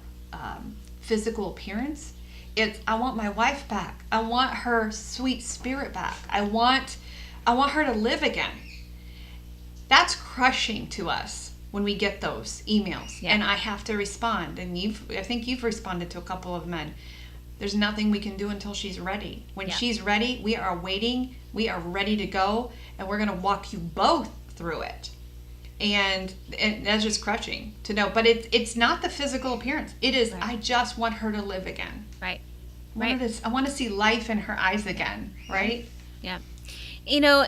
physical appearance. It's, I want my wife back. I want her sweet spirit back. I want her to live again. That's crushing to us when we get those emails. Yeah. And I have to respond. And I think you've responded to a couple of men. There's nothing we can do until she's ready. When she's ready, we are waiting. We are ready to go, and we're going to walk you both through it. And that's just crushing to know. But it's not the physical appearance. It is, I just want her to live again. Right. I want to see life in her eyes again, right? Yeah. You know,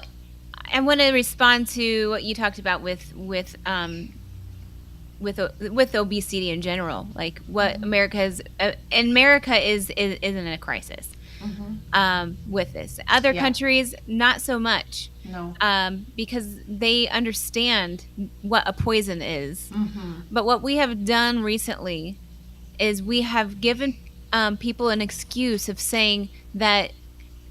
I want to respond to what you talked about with obesity in general, like what America is in a crisis with this. Other countries, not so much. No. Because they understand what a poison is. But what we have done recently is we have given people an excuse of saying that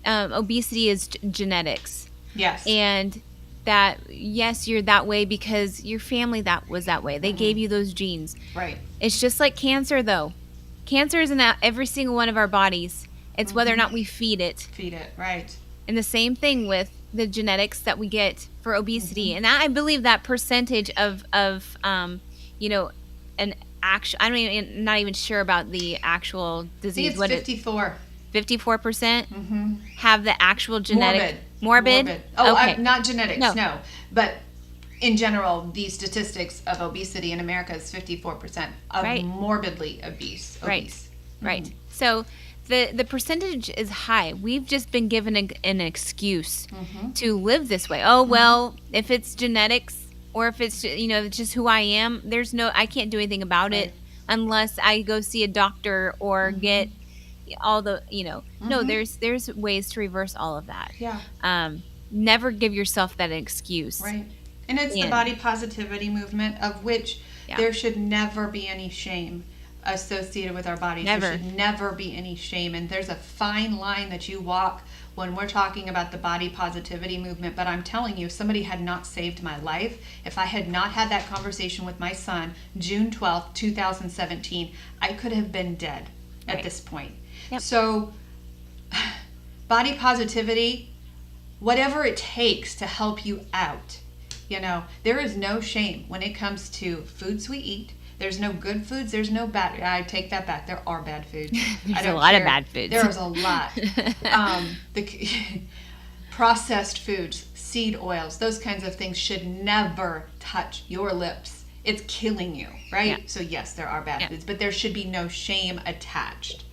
obesity is genetics. Yes. And that, yes, you're that way because your family was that way. They gave you those genes. Right. It's just like cancer, though. Cancer is in every single one of our bodies. It's whether or not we feed it. Feed it, right. And the same thing with the genetics that we get for obesity. And I believe that percentage of an actual, not even sure about the actual disease. I think it's 54. 54% have the actual genetic. Morbid? Oh, okay. Not genetics, no. But in general, the statistics of obesity in America is 54% of morbidly obese. Right. So the percentage is high. We've just been given an excuse to live this way. Oh, well, if it's genetics or if it's, it's just who I am, I can't do anything about it unless I go see a doctor or get all the, no, there's ways to reverse all of that. Yeah. Never give yourself that excuse. Right. And it's the body positivity movement, of which there should never be any shame associated with our bodies. Never. There should never be any shame. And there's a fine line that you walk when we're talking about the body positivity movement. But I'm telling you, if somebody had not saved my life, if I had not had that conversation with my son, June 12th, 2017, I could have been dead at this point. Yep. So body positivity, whatever it takes to help you out, there is no shame when it comes to foods we eat. There's no good foods. There's no bad. I take that back. There are bad foods. There's a lot of bad foods. There is a lot. The processed foods, seed oils, those kinds of things should never touch your lips. It's killing you, right? Yeah. So yes, there are bad foods, but there should be no shame attached.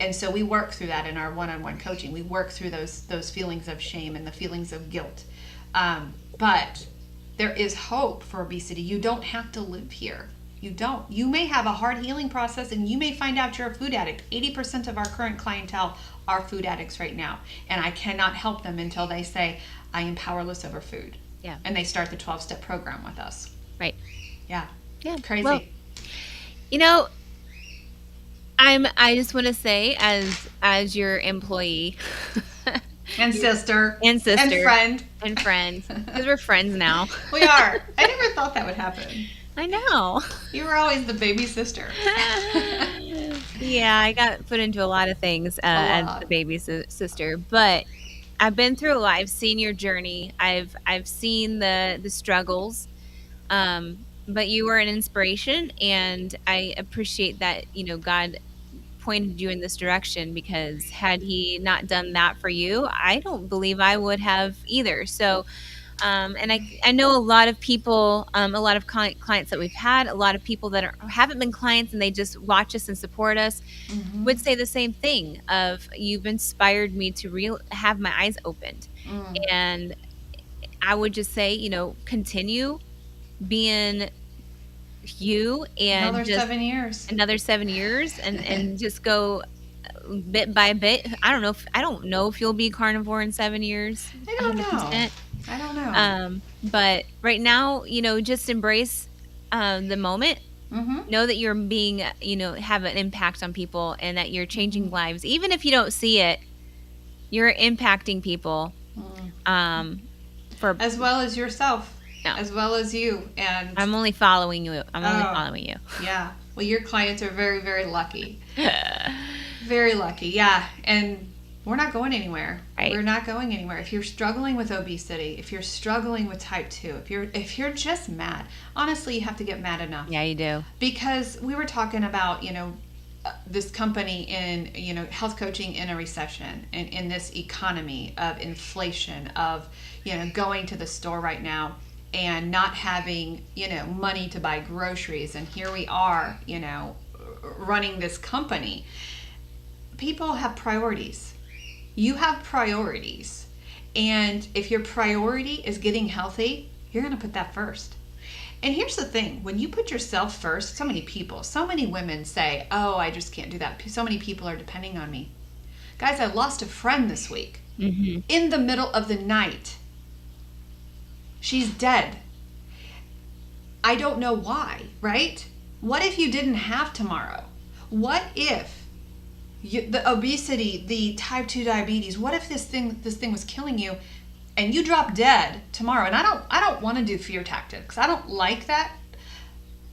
And so we work through that in our one-on-one coaching. We work through those feelings of shame and the feelings of guilt. But there is hope for obesity. You don't have to live here. You don't. You may have a hard healing process and you may find out you're a food addict. 80% of our current clientele are food addicts right now. And I cannot help them until they say, I am powerless over food. Yeah. And they start the 12-step program with us. Right. Yeah. Yeah. Crazy. Well, I just want to say, as your employee and sister and friend because we're friends now. We are. I never thought that would happen. I know. You were always the baby sister. Yeah, I got put into a lot of things as lot. the baby sister, but I've been through a lot. I've seen your journey. I've seen the struggles. But you were an inspiration, and I appreciate that, God pointed you in this direction, because had he not done that for you, I don't believe I would have either. So, and I know a lot of people, a lot of clients that we've had, a lot of people that haven't been clients and they just watch us and support us, would say the same thing of, you've inspired me to have my eyes opened. Mm. And I would just say, continue being you, and Another just 7 years. another 7 years, and just go bit by bit. I don't know if you'll be carnivore in 7 years. I don't know. 100%. I don't know. But right now, just embrace the moment. Mm-hmm. Know that you're being, have an impact on people, and that you're changing lives. Even if you don't see it, you're impacting people. For As well as yourself. No. As well as you. And I'm only following you. Yeah. Well, your clients are very, very lucky. Very lucky. Yeah. And we're not going anywhere. Right. We're not going anywhere. If you're struggling with obesity, if you're struggling with type 2, if you're just mad, honestly, you have to get mad enough. Yeah, you do. Because we were talking about, this company in, health coaching in a recession, and in this economy of inflation, of, going to the store right now and not having, money to buy groceries. And here we are, running this company. People have priorities. You have priorities. And if your priority is getting healthy, you're going to put that first. And here's the thing. When you put yourself first, so many women say, oh, I just can't do that. So many people are depending on me. Guys, I lost a friend this week. Mm-hmm. In the middle of the night. She's dead. I don't know why, right? What if you didn't have tomorrow? What if the obesity, the type 2 diabetes, what if this thing was killing you and you drop dead tomorrow? And I don't want to do fear tactics. I don't like that.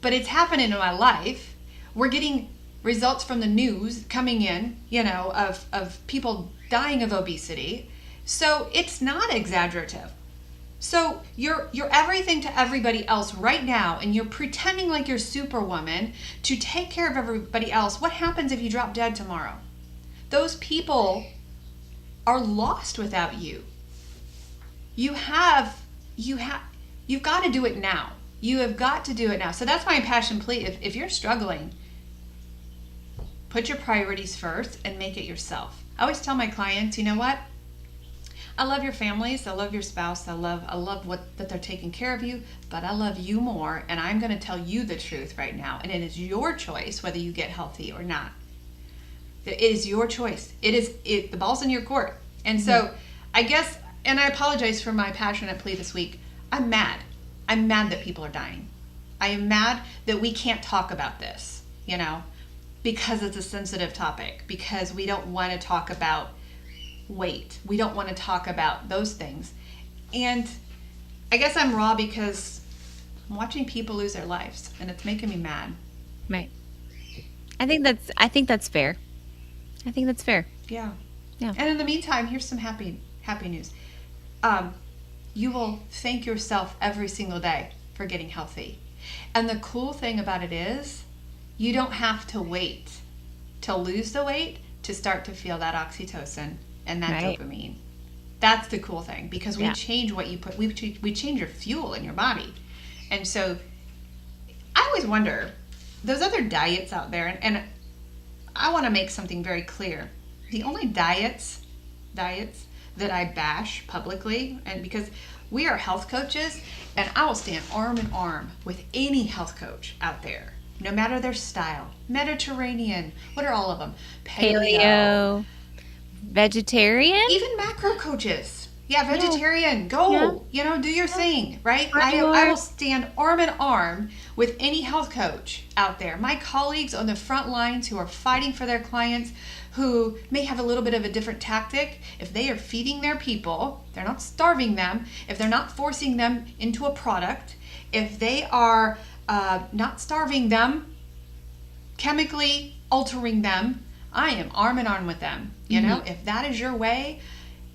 But it's happening in my life. We're getting results from the news coming in, of people dying of obesity. So it's not exaggerative. So you're everything to everybody else right now, and you're pretending like you're Superwoman to take care of everybody else. What happens if you drop dead tomorrow? Those people are lost without you. You've got to do it now. You have got to do it now. So that's my passion plea. If you're struggling, put your priorities first and make it yourself. I always tell my clients, you know what? I love your families. I love your spouse. I love that they're taking care of you, but I love you more, and I'm going to tell you the truth right now. And it is your choice whether you get healthy or not. It is your choice. The ball's in your court. And so I guess, and I apologize for my passionate plea this week. I'm mad. I'm mad that people are dying. I am mad that we can't talk about this, because it's a sensitive topic, because we don't want to talk about weight. We don't want to talk about those things. And I guess I'm raw because I'm watching people lose their lives, and it's making me mad. Right. I think that's fair. I think that's fair. Yeah. Yeah. And in the meantime, here's some happy news. You will thank yourself every single day for getting healthy. And the cool thing about it is, you don't have to wait to lose the weight to start to feel that oxytocin and that dopamine. That's the cool thing, because we change what you put. We change your fuel in your body. And so I always wonder, those other diets out there, and I want to make something very clear. The only diets that I bash publicly, and because we are health coaches, and I will stand arm in arm with any health coach out there, no matter their style. Mediterranean, what are all of them? Paleo. Vegetarian? Even macro coaches. Yeah, vegetarian. Go. Do your thing, right? I will stand arm in arm with any health coach out there. My colleagues on the front lines who are fighting for their clients, who may have a little bit of a different tactic. If they are feeding their people, they're not starving them. If they're not forcing them into a product, if they are not starving them, chemically altering them. I am arm in arm with them. You know, if that is your way,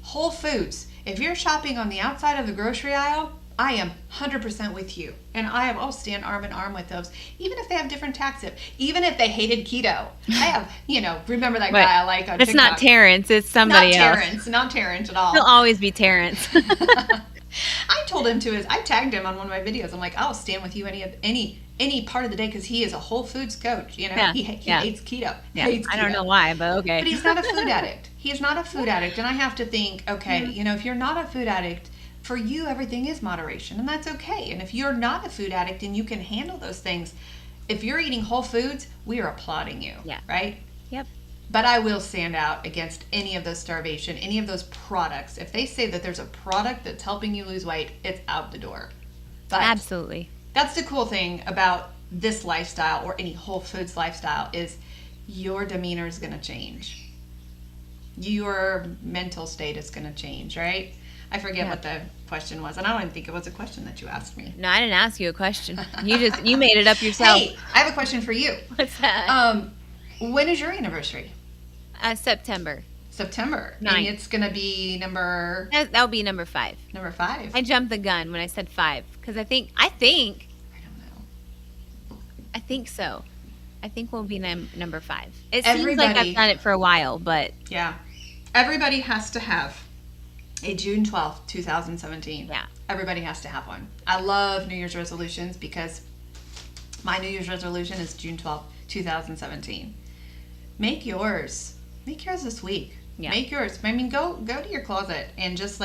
Whole Foods, if you're shopping on the outside of the grocery aisle, I am 100% with you. And I'll stand arm in arm with those, even if they have different taxes, even if they hated keto. I have, remember that guy I like on TikTok? It's not Terrence, it's somebody else. Not Terrence at all. He'll always be Terrence. I told him I tagged him on one of my videos. I'm like, I'll stand with you any part of the day, because he is a Whole Foods coach. He hates keto. Yeah. Hates keto. I don't know why, but okay. But he's not a food addict. He's not a food addict. And I have to think, okay, if you're not a food addict, for you, everything is moderation, and that's okay. And if you're not a food addict and you can handle those things, if you're eating Whole Foods, we are applauding you. Yeah. Right? Yep. But I will stand out against any of those starvation, any of those products. If they say that there's a product that's helping you lose weight, it's out the door. But absolutely. That's the cool thing about this lifestyle, or any Whole Foods lifestyle, is your demeanor is going to change. Your mental state is going to change, right? I forget what the question was, and I don't even think it was a question that you asked me. No, I didn't ask you a question. You made it up yourself. Hey, I have a question for you. What's that? When is your anniversary? September. September. 9th. And it's going to be number... That'll be number 5. Number 5. I jumped the gun when I said 5, because I think... I don't know. I think so. I think we'll be number 5. It seems like I've done it for a while, but... Yeah. Everybody has to have a June 12th, 2017. Yeah. Everybody has to have one. I love New Year's resolutions, because my New Year's resolution is June 12th, 2017. Make yours. Make yours this week. Yeah. Make yours. I mean, go to your closet and just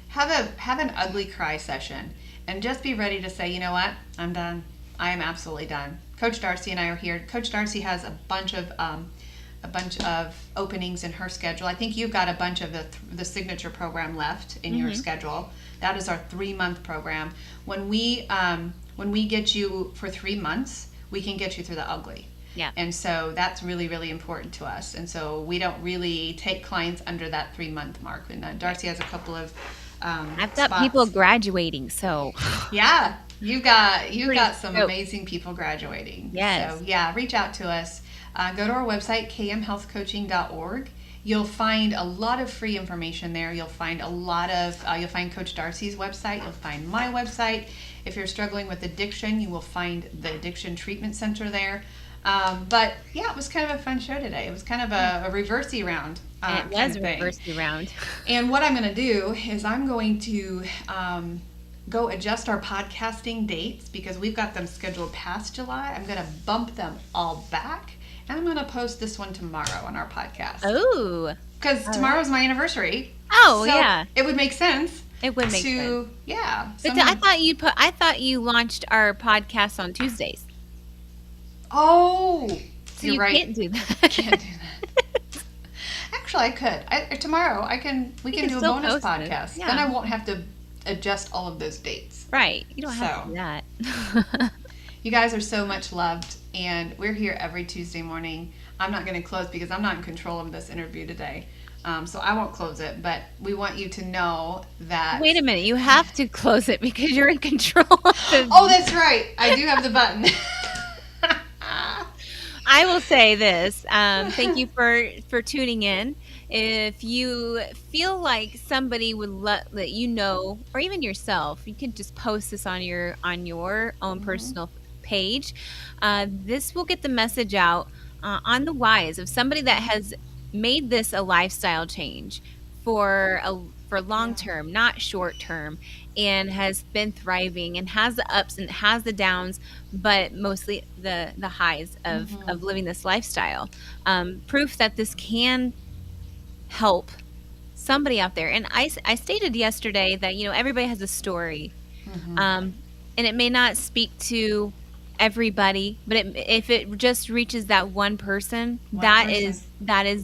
have an ugly cry session, and just be ready to say, you know what? I'm done. I am absolutely done. Coach Darcy and I are here. Coach Darcy has a bunch of openings in her schedule. I think you've got a bunch of the signature program left in your schedule. That is our 3-month program. When we get you for 3 months, we can get you through the ugly. Yeah. And so that's really, really important to us. And so we don't really take clients under that 3-month mark. And Darcy has a couple of I've got spots. people graduating, so Yeah, you've got some amazing people graduating. Yes. So yeah, reach out to us. Go to our website, kmhealthcoaching.org. You'll find a lot of free information there. You'll find you'll find Coach Darcy's website. You'll find my website. If you're struggling with addiction, you will find the Addiction Treatment Center there. But yeah, it was kind of a fun show today. It was kind of a reversey round. it was a reversey round. And what I'm going to do is I'm going to go adjust our podcasting dates, because we've got them scheduled past July. I'm going to bump them all back, and I'm going to post this one tomorrow on our podcast. Oh. Because tomorrow's my anniversary. Oh, so yeah. It would make sense. It would make sense. Yeah. But I thought you launched our podcast on Tuesdays. Oh, So you're you right. can't do that. Can't do that. Actually, I could. Tomorrow, we can do a still bonus post it. podcast. Yeah. Then I won't have to adjust all of those dates. Right. You don't have to do that. You guys are so much loved, and we're here every Tuesday morning. I'm not going to close because I'm not in control of this interview today. So I won't close it, but we want you to know that... Wait a minute. You have to close it because you're in control of the... Oh, that's right. I do have the button. I will say this. Thank you for tuning in. If you feel like somebody would let you know, or even yourself, you can just post this on your own personal page. This will get the message out on the whys of somebody that has made this a lifestyle change for long term, not short term, and has been thriving and has the ups and has the downs, but mostly the highs of living this lifestyle. Proof that this can help somebody out there. And I stated yesterday that everybody has a story, and it may not speak to everybody, but if it just reaches that one person, that is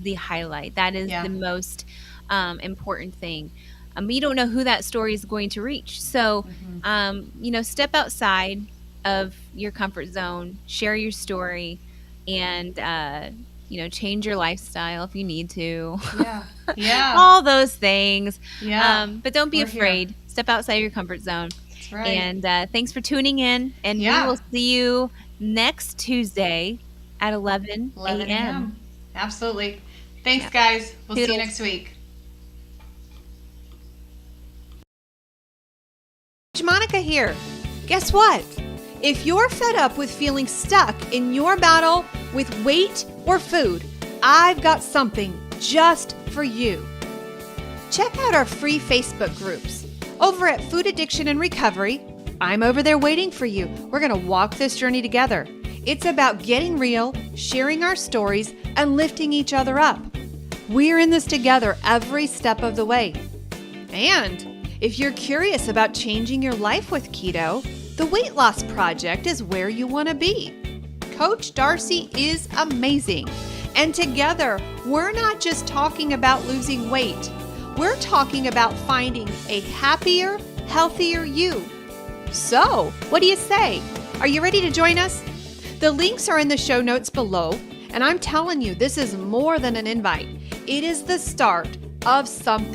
the highlight. That is the most important thing. You don't know who that story is going to reach. So, step outside of your comfort zone, share your story, and, change your lifestyle if you need to. Yeah. All those things. Yeah. But don't be We're afraid. here. Step outside your comfort zone. That's right. And thanks for tuning in. And we will see you next Tuesday at 11 a.m. Absolutely. Thanks, guys. We'll see you next week. Monica here. Guess what? If you're fed up with feeling stuck in your battle with weight or food, I've got something just for you. Check out our free Facebook groups. Over at Food Addiction and Recovery, I'm over there waiting for you. We're going to walk this journey together. It's about getting real, sharing our stories, and lifting each other up. We're in this together every step of the way. And if you're curious about changing your life with keto, the Weight Loss Project is where you want to be. Coach Darcy is amazing. And together, we're not just talking about losing weight. We're talking about finding a happier, healthier you. So, what do you say? Are you ready to join us? The links are in the show notes below, and I'm telling you, this is more than an invite. It is the start of something